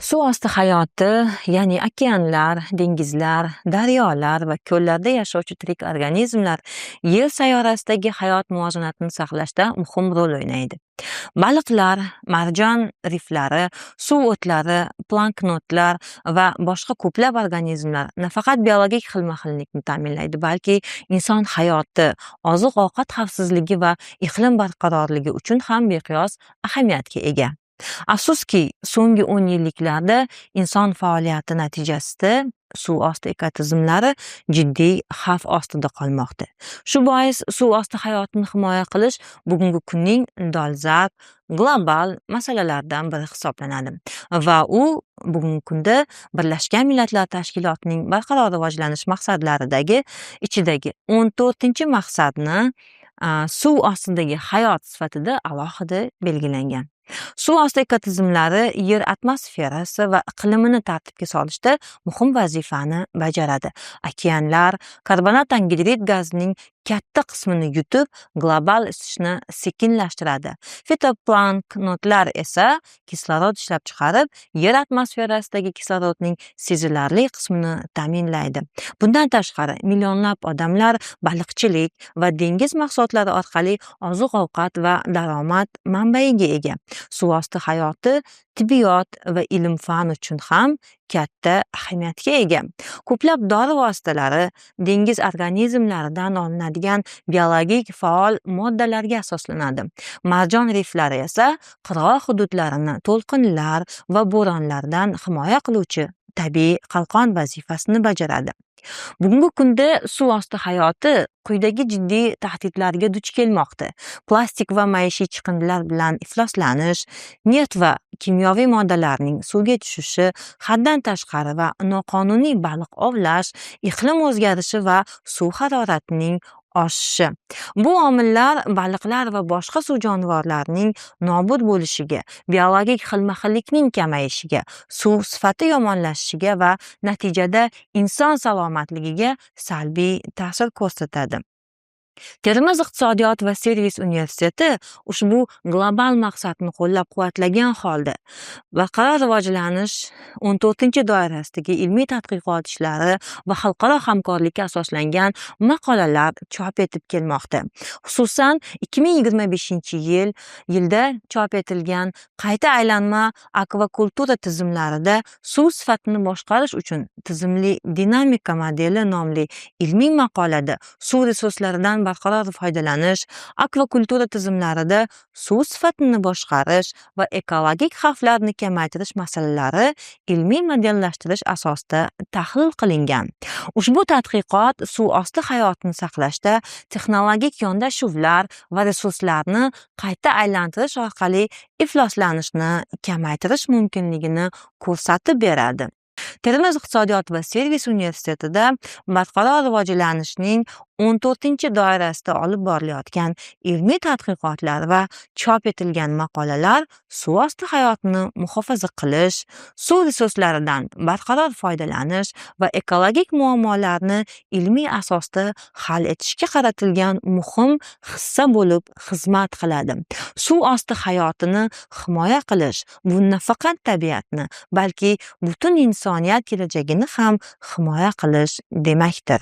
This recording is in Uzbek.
Suv osti hayoti, ya'ni okeanlar, dengizlar, daryolar va ko'llarda yashovchi tirik organizmlar Yer sayyorasidagi hayot muvozanatini saqlashda muhim rol o'ynaydi. Baliqlar, marjon riflari, suv o'tlari, planktonlar va boshqa ko'plab organizmlar nafaqat biologik xilma-xillikni ta'minlaydi, balki inson hayoti, oziq-ovqat xavfsizligi va iqlim barqarorligi uchun ham beqiyos ahamiyatga ega. Afsuski, so'nggi 10 yilliklarda inson faoliyati natijasida suv osti ekotizimlari jiddiy xavf ostida qolmoqda. Shu bois suv osti hayotini himoya qilish bugungi kunning dolzarb global masalalaridan biri hisoblanadi va u bugungi kunda Birlashgan Millatlar Tashkilotining barqaror rivojlanish maqsadlaridagi ichidagi 14-maqsadni suv ostidagi hayot sifatida alohida belgilangan. Suv osti ekotizimlari yer atmosferasi va iqlimini tartibga solishda muhim vazifani bajaradi. Okeanlar karbonat angidrid gazining katta qismini yutib, global isishni sekinlashtiradi. Fitoplanktonlar esa kislorod ishlab chiqarib, yer atmosferasidagi kislorodning sezilarli qismini ta'minlaydi. Bundan tashqari, millionlab odamlar baliqchilik va dengiz mahsulotlari orqali oziq-ovqat va daromad manbaiga ega. Suv osti hayoti tibbiyot va ilm-fan uchun ham katta ahamiyatga ega. Ko'plab dori vositalari dengiz organizmlaridan olinadigan biologik faol moddalarga asoslanadi. Marjon riflari esa qirg'oq hududlarini to'lqinlar va bo'ronlardan himoya qiluvchi tabiiy qalqon vazifasini bajaradi. Bugungi kunda suv osti hayoti quyidagi jiddiy tahdidlarga duch kelmoqda. Plastik va maishiy chiqindilar bilan ifloslanish, neft va kimyoviy moddalarning suvga tushishi, haddan tashqari va noqonuniy baliq ovlash, iqlim o'zgarishi va suv haroratining oshishi. Bu omillar baliqlar va boshqa suv jonivorlarining nobud bo'lishiga, biologik xilma-xillikning kamayishiga, suv sifati yomonlashishiga va natijada inson salomatligiga salbiy ta'sir ko'rsatadi. Termiz iqtisodiyot va servis universiteti ushbu global maqsadni qo'llab-quvvatlagan holda barqaror rivojlanish 14-doirasidagi ilmiy tadqiqot ishlari va xalqaro hamkorlikka asoslangan maqolalar chop etib kelmoqda. Xususan, 2025-yilda chop etilgan qayta aylanma akvakultura tizimlarida suv sifatini boshqarish uchun tizimli dinamika modeli nomli ilmiy maqolada suv resurslaridan barqaror foydalanish, akvakultura tizimlarida suv sifatini boshqarish va ekologik xavflarni kamaytirish masalalari ilmiy modellashtirish asosida tahlil qilingan. Ushbu tadqiqot suv osti hayotini saqlashda texnologik yondashuvlar va resurslarni qayta aylantirish orqali ifloslanishni kamaytirish mumkinligini ko'rsatib beradi. Termiz iqtisodiyot va servis universitetida barqaror rivojlanishning 14-doirasida olib borilayotgan ilmiy tadqiqotlar va chop etilgan maqolalar suv osti hayotini muhofaza qilish, suv resurslaridan barqaror foydalanish va ekologik muammolarni ilmiy asosda hal etishga qaratilgan muhim hissa bo'lib xizmat qiladi. Suv osti hayotini himoya qilish bu nafaqat tabiatni, balki butun insoniyat kelajagini ham himoya qilish demakdir.